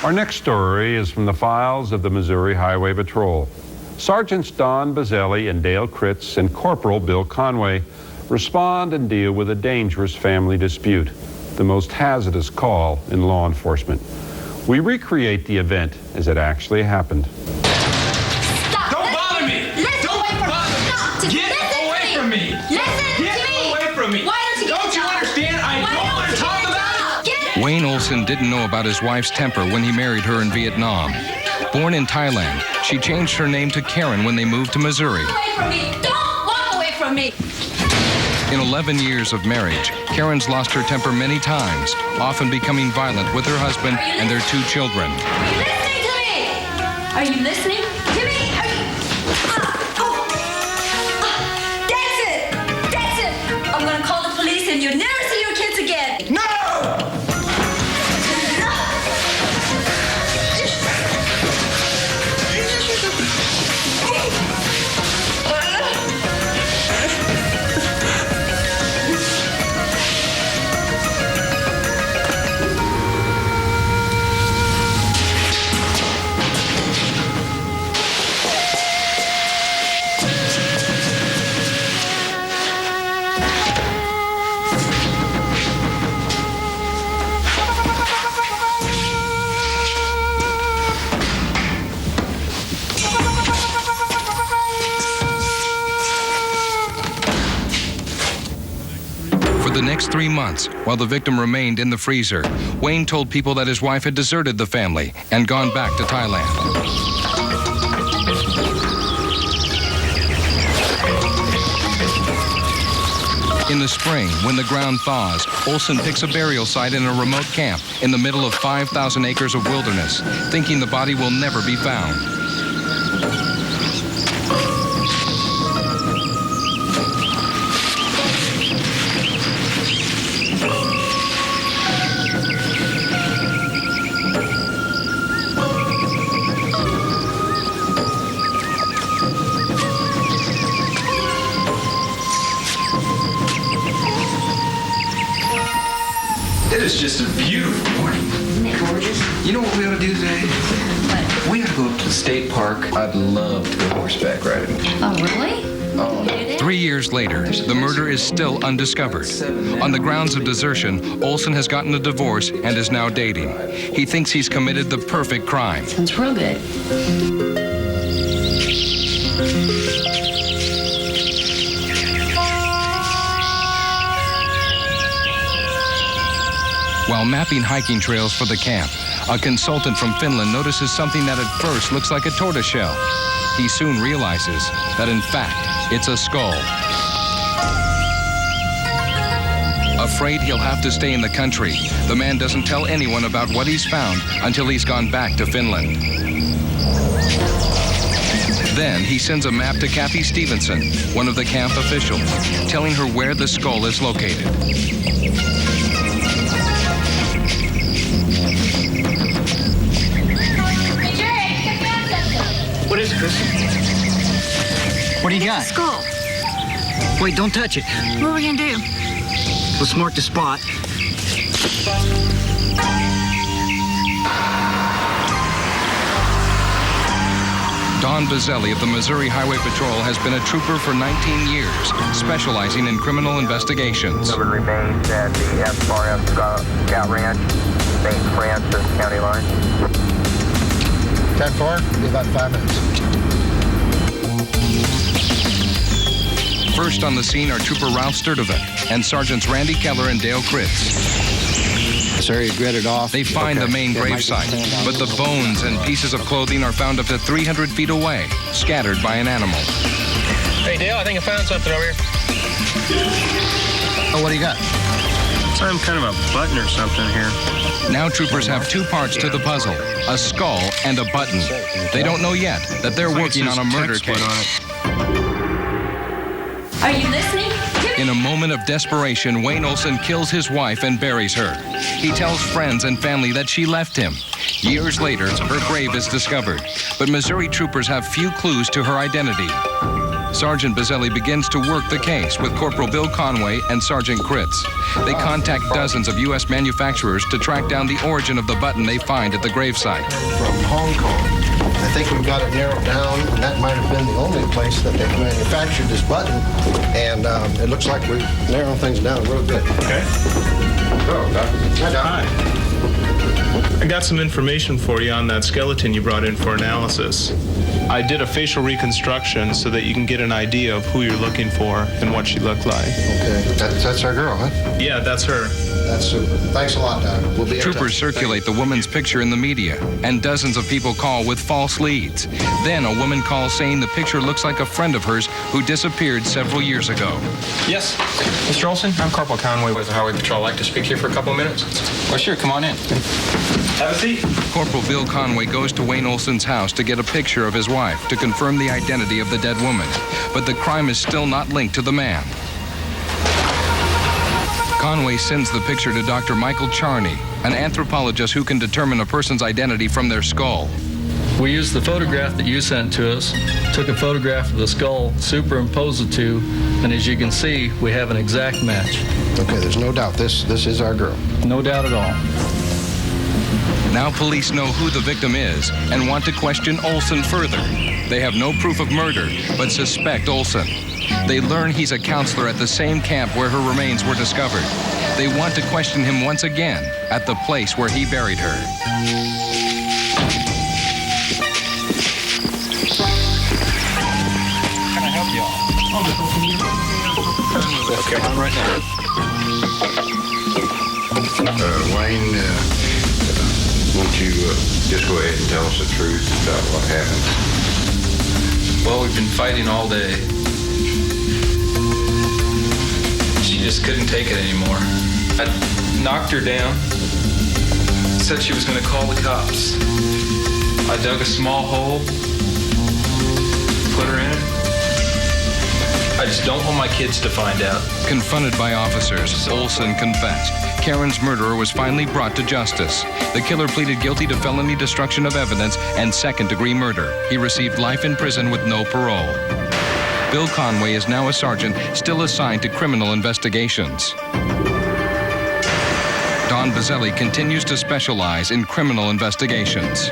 Our next story is from the files of the Missouri Highway Patrol. Sergeants Don Bazzelli and Dale Kritz and Corporal Bill Conway respond and deal with a dangerous family dispute, the most hazardous call in law enforcement. We recreate the event as it actually happened. Stop! Don't bother me! Don't bother me! Stop! Get away from me! Get away from me! Why don't you Don't you understand? I don't want to talk about it! Wayne Olson didn't know about his wife's temper when he married her in Vietnam. Born in Thailand, she changed her name to Karen when they moved to Missouri. Away from me! Don't walk away from me! In 11 years of marriage, Karen's lost her temper many times, often becoming violent with her husband and their 2 children. Are you listening to me? Are you listening to me? That's it! That's it! I'm gonna call the police and you'll never see your kids again! No! For the next 3 months, while the victim remained in the freezer, Wayne told people that his wife had deserted the family and gone back to Thailand. In the spring, when the ground thaws, Olson picks a burial site in a remote camp in the middle of 5,000 acres of wilderness, thinking the body will never be found. It is just a beautiful morning. Isn't it gorgeous? You know what we ought to do today? What? We ought to go up to the state park. I'd love to go horseback riding. Oh, really? Oh. 3 years later, the murder is still undiscovered. On the grounds of desertion, Olson has gotten a divorce and is now dating. He thinks he's committed the perfect crime. Sounds real good. While mapping hiking trails for the camp, a consultant from Finland notices something that at first looks like a tortoiseshell. He soon realizes that in fact, it's a skull. Afraid he'll have to stay in the country, the man doesn't tell anyone about what he's found until he's gone back to Finland. Then he sends a map to Kathy Stevenson, one of the camp officials, telling her where the skull is located. What is it, Kristen? What do you got? Skull. Wait, don't touch it. What are we gonna do? Let's mark the spot. Don Bazzelli of the Missouri Highway Patrol has been a trooper for 19 years, specializing in criminal investigations. Recovered remains at the FRF Scout Ranch, St. Francis County line. 10-4, be about 5 minutes. First on the scene are Trooper Ralph Sturdivant and Sergeants Randy Keller and Dale Kritz. Sir, you gritted off. They find the main grave site, but the bones and pieces of clothing are found up to 300 feet away, scattered by an animal. Hey, Dale, I think I found something over here. Oh, what do you got? Some kind of a button or something here. Now troopers have 2 parts to the puzzle, a skull and a button. They don't know yet that they're working on a murder case. Are you listening? In a moment of desperation, Wayne Olson kills his wife and buries her. He tells friends and family that she left him. Years later, her grave is discovered, but Missouri troopers have few clues to her identity. Sergeant Bazzelli begins to work the case with Corporal Bill Conway and Sergeant Kritz. They contact dozens of U.S. manufacturers to track down the origin of the button they find at the gravesite. From Hong Kong. I think we've got it narrowed down, and that might have been the only place that they manufactured this button. And it looks like we're narrowing things down real good. Okay. Hi, Doc. Hi. I got some information for you on that skeleton you brought in for analysis. I did a facial reconstruction so that you can get an idea of who you're looking for and what she looked like. Okay, that's our girl, huh? Yeah, that's her. That's super. Thanks a lot, Doc. We'll be Troopers circulate the woman's picture in the media, and dozens of people call with false leads. Then a woman calls saying the picture looks like a friend of hers who disappeared several years ago. Yes. Mr. Olson, I'm Corporal Conway with the Highway Patrol. I'd like to speak here for a couple of minutes. Well, sure, come on in. Have a seat. Corporal Bill Conway goes to Wayne Olson's house to get a picture of his wife to confirm the identity of the dead woman. But the crime is still not linked to the man. Conway sends the picture to Dr. Michael Charney, an anthropologist who can determine a person's identity from their skull. We used the photograph that you sent to us, took a photograph of the skull, superimposed the two, and as you can see, we have an exact match. Okay, there's no doubt this is our girl. No doubt at all. Now police know who the victim is and want to question Olson further. They have no proof of murder, but suspect Olson. They learn he's a counselor at the same camp where her remains were discovered. They want to question him once again at the place where he buried her. Can I help you all? Okay, I'm right now. Wayne, won't you just go ahead and tell us the truth about what happened? Well, we've been fighting all day. She just couldn't take it anymore. I knocked her down, said she was going to call the cops. I dug a small hole, put her in it. I just don't want my kids to find out. Confronted by officers, Olson confessed. Karen's murderer was finally brought to justice. The killer pleaded guilty to felony destruction of evidence and second-degree murder. He received life in prison with no parole. Bill Conway is now a sergeant, still assigned to criminal investigations. Don Bazzelli continues to specialize in criminal investigations.